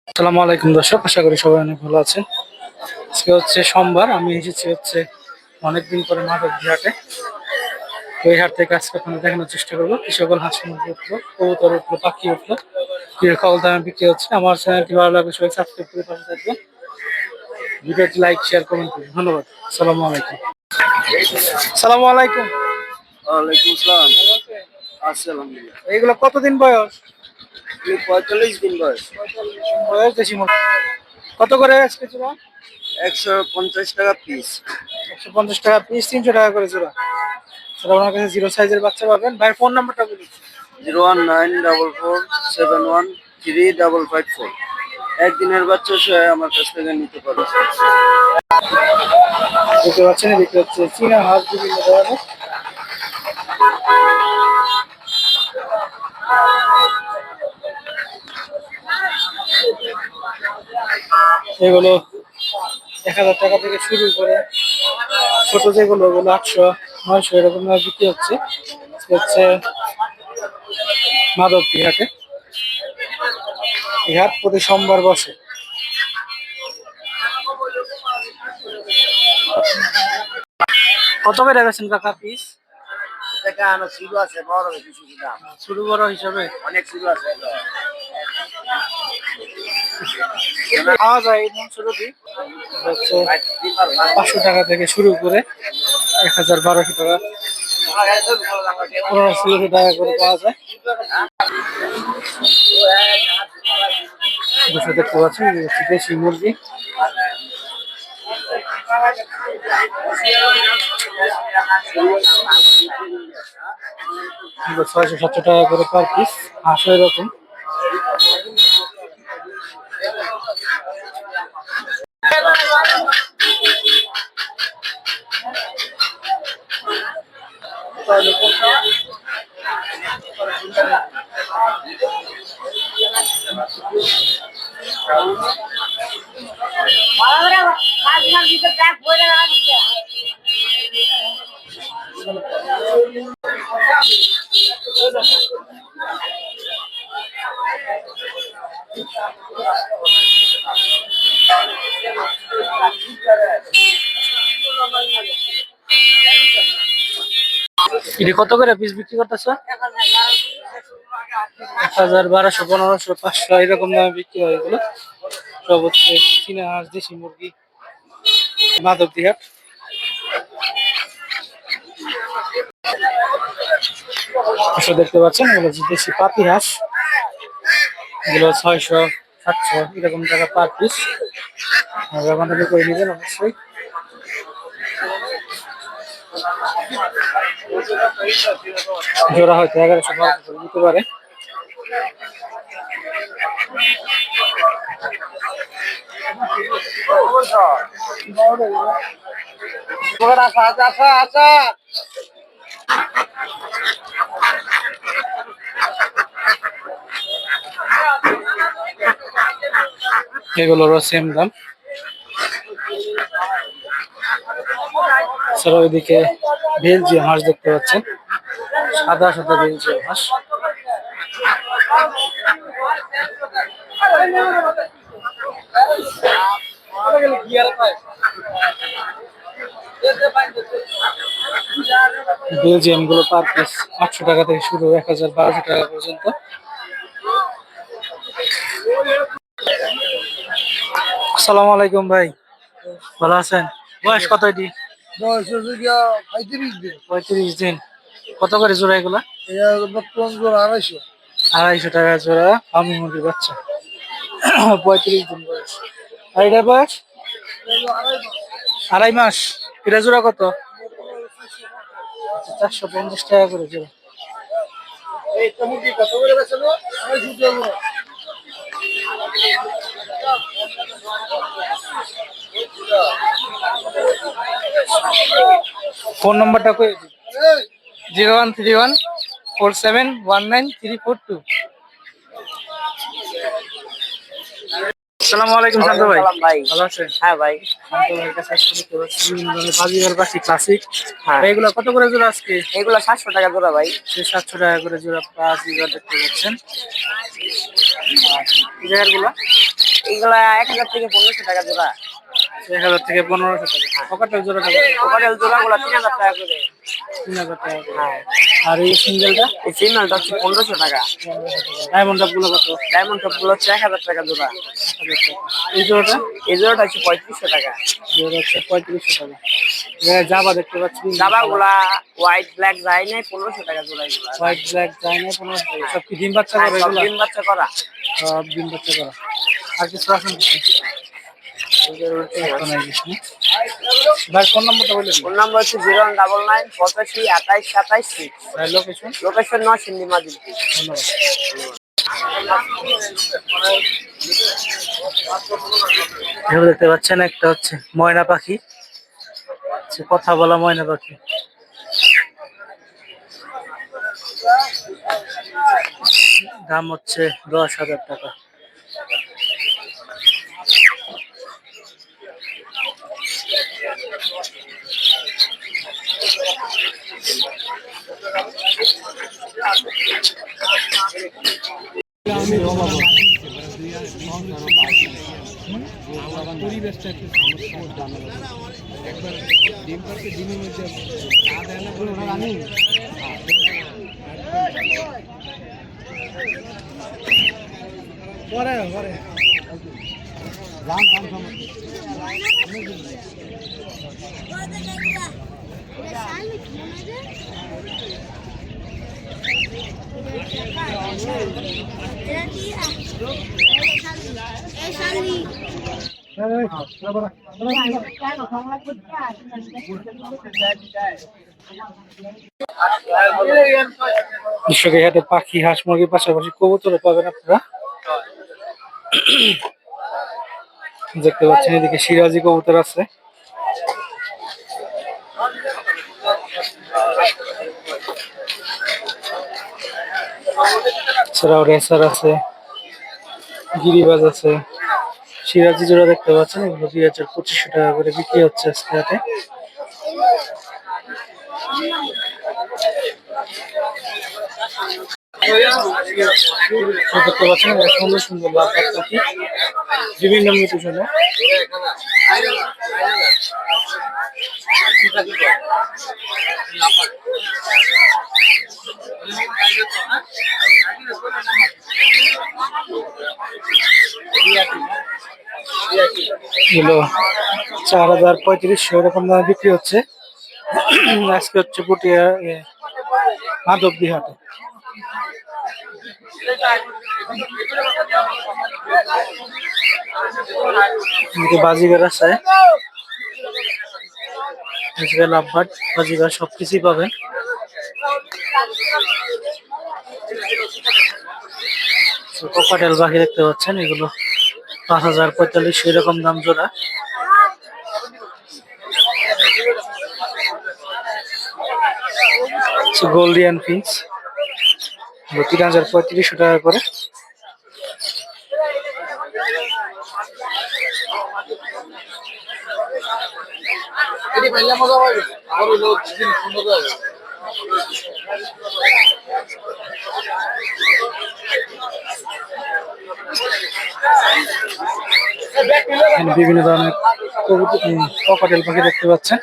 আসসালামু আলাইকুম দর্শক, আশা করি সবাই অনেক ভালো আছেন। আজকে হচ্ছে সোমবার, আমি এসেছি হচ্ছে অনেকদিন পরে মাধবদী হাটে। তো এই হাট থেকে আজকে আপনাদের দেখানোর চেষ্টা করবো কি সকল হাঁস মুরগি উঠলো, কবুতর উঠলো, পাখি উঠলো, কি সকল দামে বিক্রি হচ্ছে। আমার চ্যানেলটি ভালো লাগলে সবাই সাবস্ক্রাইব করে পাশে থাকবেন, ভিডিওটি লাইক শেয়ার কমেন্ট করুন। ধন্যবাদ। আসসালামু আলাইকুম। আসসালামু আলাইকুম। ওয়ালাইকুম আসসালাম। আছি আলহামদুলিল্লাহ। এইগুলো কতদিন বয়স? ৪৫ দিন বয়স। বয়স দেশি মুরগি। কত করে আজকে জোড়া? ১৫০ টাকা পিস। 150 টাকা পিস, 300 টাকা করে জোড়া। সেটা ওনার কাছে জিরো সাইজের বাচ্চা পাবেন। ভাইয়ের ফোন নাম্বারটা বলুন। 01944735554। একদিনের বাচ্চা সহ আমার কাছ থেকে নিতে পারো। দেখতে পাচ্ছেন এদিকে হচ্ছে চীনা হাঁস বিভিন্ন ধরনের। এগুলো ১,০০০ টাকা থেকে শুরু করে ছোট যেগুলো ওগুলো ৮০০ ৯০০ এরকম ভাবে বিক্রি হচ্ছে। আজকে হচ্ছে মাধবদী হাটে। এই হাট প্রতি সোমবার বসে। কত করে বেছেন কাকা পিস? টাকা আমার শুরু আছে বড় কিছু দাম। ছোট বড় হিসাবে অনেক শুরু আছে। পাওয়া যায় এই মাংসটি হচ্ছে ৫০০ টাকা থেকে শুরু করে ১,০০০ ১,২০০ টাকা ১৫০০ ১৬০০ টাকা করে পাওয়া যায়। দুশো দেখতে পাচ্ছেন দেশি মুরগি। এগুলো ৬০০ ৭০০ টাকা করে পার পিস। হাঁসও এরকম। এটি কত করে পিস বিক্রি করতেছে? ১,০০০ ১,২০০ ১৫০০ ৫০০ এরকম দামে বিক্রি হয় এগুলো। সব হচ্ছে চীনা হাঁস, দেশি মুরগি, মাধবদী হাট। দেখতে পাচ্ছেন এগুলো হচ্ছে দেশি পাতি হাঁস। এগুলো ৬০০ ৭০০ এরকম টাকা পার পিস। আমাদের করে নেবেন অবশ্যই। জোড়া হয়তো ১১০০ করে দিতে পারে। এগুলোরও সেম দাম। এছাড়া ওইদিকে বেলজিয়াম হাঁস দেখতে পাচ্ছেন, সাদা সাদা বেলজিয়াম হাঁস। বেলজিয়াম গুলো পার পিস ৮০০ টাকা থেকে শুরু, ১,০০০ ১,২০০ টাকা পর্যন্ত। আসসালামু আলাইকুম ভাই, ভালো আছেন? বয়স কত এটি? বয়স হচ্ছে ৩৫ দিন। ৩৫ দিন। কত করে জোড়া এগুলা? বর্তমান জোড়া ২৫০। ২৫০ টাকা জোড়া ফার্মি মুরগির বাচ্চা। ৩৫ দিন বয়স। আর এটার বয়স ২.৫ মাস। এটা জোড়া কত? ৪৫০ টাকা করে জোড়া। কত করে বেচেন? ২৫০ টাকা। ফোন নম্বরটা কই? 01314719342। আসসালামু আলাইকুম শান্ত ভাই, ভাই ভালো আছেন? হ্যাঁ ভাই। শান্ত ভাইয়ের কাছে আজকে দেখতে পাচ্ছি বিভিন্ন ধরনের বাজিগার পাখি ক্লাসিক। হ্যাঁ ভাই এগুলো কত করে জোড়া আজকে? এগুলো ৭০০ টাকা জোড়া ভাই। ৭০০ টাকা করে জোড়া বাজিগার দেখতে পাচ্ছেন। আর এই জায়গাগুলো এগুলা 1000 থেকে 1500 টাকা জোড়া। 1000 থেকে 1500 টাকা। পকেটের জোড়াটা কোকাটেল জোড়া গুলা 3000 টাকা করে। 3000 টাকা করে। হ্যাঁ, আর এই সিঙ্গেলটা এই সিগন্যালটা হচ্ছে 1500 টাকা। ডায়মন্ড গুলো কত? ডায়মন্ড টপ গুলো হচ্ছে 1000 টাকা জোড়া। 1000 টাকা। এই জোড়াটা এই জোড়াটা হচ্ছে 3500 টাকা। জোড়া হচ্ছে 3500 টাকা। জাবা দেখতে পাচ্ছি, জাবা গুলা হোয়াইট ব্ল্যাক যায় নাই 1500 টাকা জোড়া এগুলা। হোয়াইট ব্ল্যাক চাইনা 1500 টাকা। সব কি ডিম বাচ্চা হ্যাঁ, করে সব এগুলো? ডিম বাচ্চা করা। সব ডিম বাচ্চা করা। আর কিছু আছে নাকি? কোনো কিছু নেই। ভাই ফোন নাম্বারটা বলে দিন। ফোন নাম্বার হচ্ছে 0199 85 28 27 6। ভাই লোকেশন। লোকেশন নরসিংদী মাধুরী। ধন্যবাদ। এখানে দেখতে পাচ্ছেন একটা হচ্ছে ময়না পাখি, কথা বলা ময়না পাখি। দাম হচ্ছে 10,000 টাকা। পরিবেশটা একটু সমস্যা একবার ডিম পারছে ডিমের মধ্যে আমি পরে পরে রাম রাম কৃষকের হাতে পাখি, হাঁস, মুরগির পাশাপাশি কবুতরও পাবেন আপনারা। দেখতে পাচ্ছেন এদিকে সিরাজি কবুতর আছে। এছাড়াও রেসার আছে, গিরিবাজ আছে। সিরাজি জোড়া দেখতে পাচ্ছেন, এগুলো 2500 টাকা করে বিক্রি হচ্ছে আজকে হাটে। দেখতে পাচ্ছেন সুন্দর সুন্দর লাভ পাখি বিভিন্ন মিউটেশনে। এগুলো 4000-3500 এরকম দামে বিক্রি হচ্ছে। আজকে হচ্ছে পুটিয়া মাধবদী হাটে। বাজিগার আছে, লাভবাট বাজিগার সবকিছুই পাবেন। কোকাটেল পাখি দেখতে পাচ্ছেন, এগুলো 5000-4500 এরকম দাম জোড়া। গোল্ডিয়ান ফিন্স 3000-3500 টাকা করে। বিভিন্ন ধরনের কোকাটেল পাখি দেখতে পাচ্ছেন।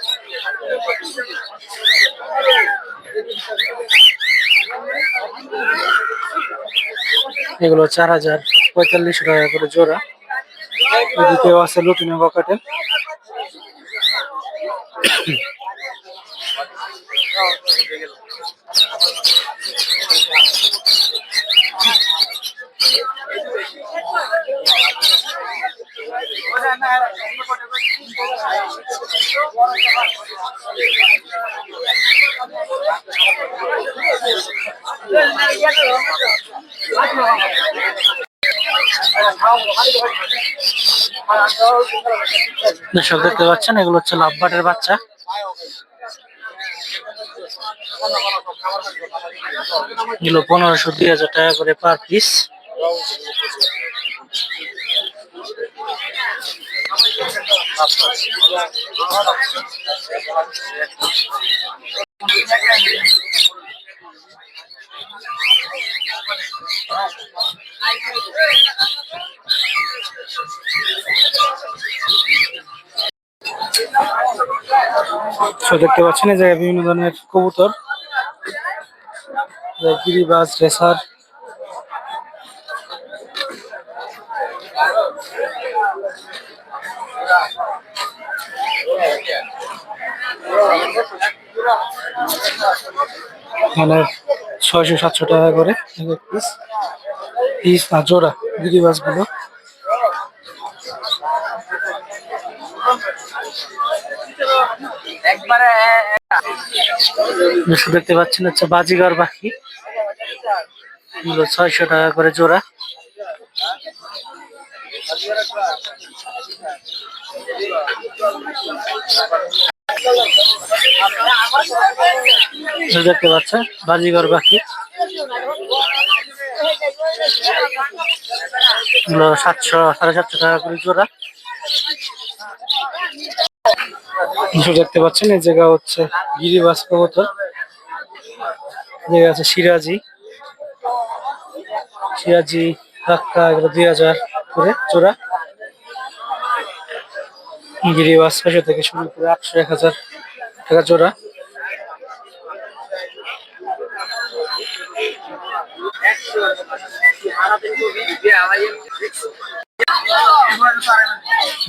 এগুলো 4000-4500 টাকা করে জোড়া। এদিকেও আছে লুটিনো কোকাটেল। দর্শক দেখতে পাচ্ছেন, এগুলো হচ্ছে লাভবাটের বাচ্চা। এগুলো 1500-2000 টাকা করে পার পিস। দেখতে পাচ্ছেন এই জায়গায় বিভিন্ন ধরনের কবুতর, গিরিবাজ, রেসার। এখানে 600-700 টাকা করে পিস পিস না জোড়া গিরিবাজ গুলো। দেখতে পাচ্ছেন হচ্ছে বাজিগর পাখি, 600 টাকা করে জোড়া। দেখতে পাচ্ছেন বাজিগর পাখি, 700-750 টাকা করে জোড়া। দেখতে পাচ্ছেন এই জায়গা হচ্ছে গিরিবাজ কবুতর, জায়গা আছে সিরাজি, ধাক্কা, এগুলো 2000 করে জোড়া। গিরিবাজ 600 থেকে শুরু করে 800-1000 টাকা জোড়া।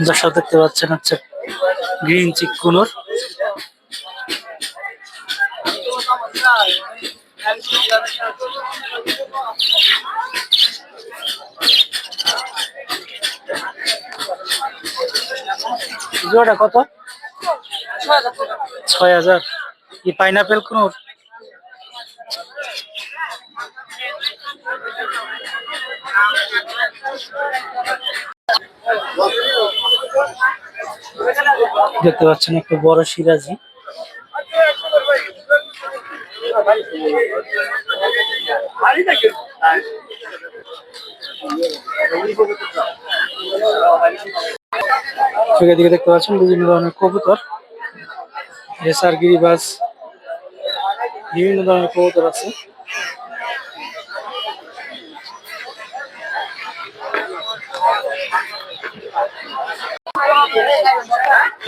দর্শক দেখতে পাচ্ছেন হচ্ছে গ্রিন চিক কুনুর, জোড়া কত? 6000। কি পাইনাপেল কুনুর? দেখতে পাচ্ছেন একটু বড় সিরাজি, দিকে দেখতে পাচ্ছেন বিভিন্ন ধরনের কবুতর, রেসার, গিরিবাজ, বিভিন্ন ধরনের কবুতর আছে।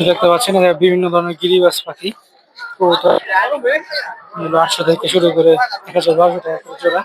দেখতে পাচ্ছেন বিভিন্ন ধরনের গিরিবাজ পাখি, কবুতর 800 থেকে শুরু করে 1000-1200 টাকা করে জোড়া।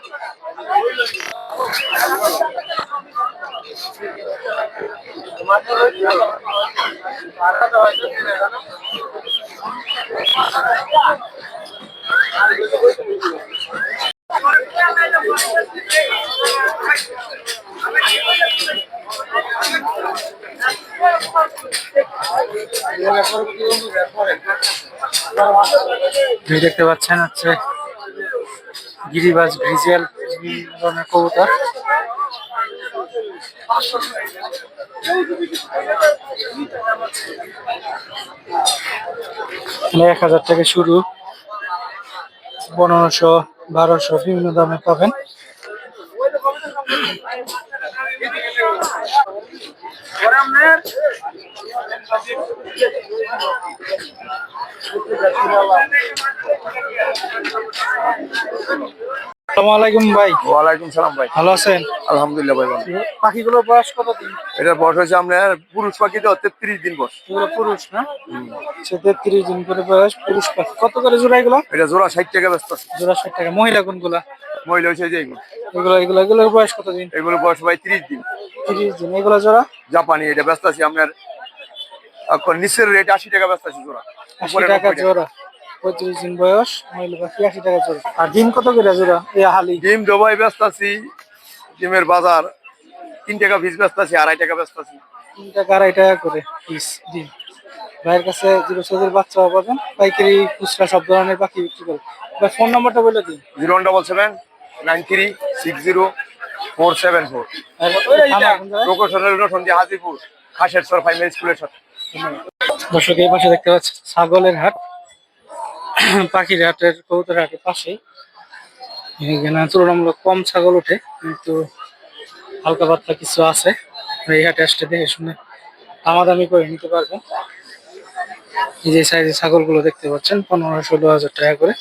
দেখতে পাচ্ছেন হচ্ছে গিরিবাজ, গ্রিজেল, বিভিন্ন ধরনের কবুতর। 1000 থেকে শুরু, 1500-1200 বিভিন্ন দামে পাবেন। আসসালামু আলাইকুম ভাই। ওয়ালাইকুম সালাম ভাই, ভালো আছেন? আলহামদুলিল্লাহ ভাই ভালো। পাখিগুলোর বয়স কতদিন? এটার বয়স হয়েছে আপনার পুরুষ পাখি তো 33 দিন বয়স। এগুলো পুরুষ না? 33 দিন করে বয়স, পুরুষ পাখি। কত করে জোড়া এগুলো? এটা জোড়া 60 টাকা ব্যস্ত। জোড়া 60 টাকা। মহিলা কোনগুলা? মহিলা হয়েছে যে এগুলো এগুলোর বয়স কতদিন? এগুলো বয়স ভাই 30 দিন। 30 দিন। এগুলো জোড়া? জাপানি, এটা ব্যস্ত আছি আপনার এখন নিচের রেট 80 টাকা ব্যস্ত আছি জোড়া। 80 টাকা জোড়া। 35 দিন বয়স, মহিলা পাখি, 80 টাকা জোড়া। আর ডিম কত করে জোড়া? এই হালি ডিম দবাই ব্যস্ত আছি, ডিমের বাজার 3 টাকা পিস ব্যস্ত আছি, 2.5 টাকা ব্যস্ত আছি। 3 টাকা 2.5 টাকা করে পিস ডিম। ভাইয়ের কাছে জিরো সাইজের বাচ্চাও পাবেন, পাইকারি খুচরা সব ধরনের পাখি বিক্রি করে। ভাই ফোন নাম্বারটা বলে দিন। 017793474। আর থানা কোন জায়গায়? প্রকৌশলের সন্ধি হাজিপুর, খাসের সর প্রাইমারি স্কুলের সাথে। দর্শক এই পাশে দেখতে পাচ্ছি ছাগলের হাট, পাখির হাটের, কবুতর হাটের পাশেই। এখানে তুলনামূলক কম ছাগল ওঠে, কিন্তু হালকা পাতলা কিছু আছে। এই হাটে আসতে দেখে শুনে দামাদামি করে নিতে পারবেন। এই যে সাইজের ছাগলগুলো দেখতে পাচ্ছেন 1500-16 হাজার টাকা করে।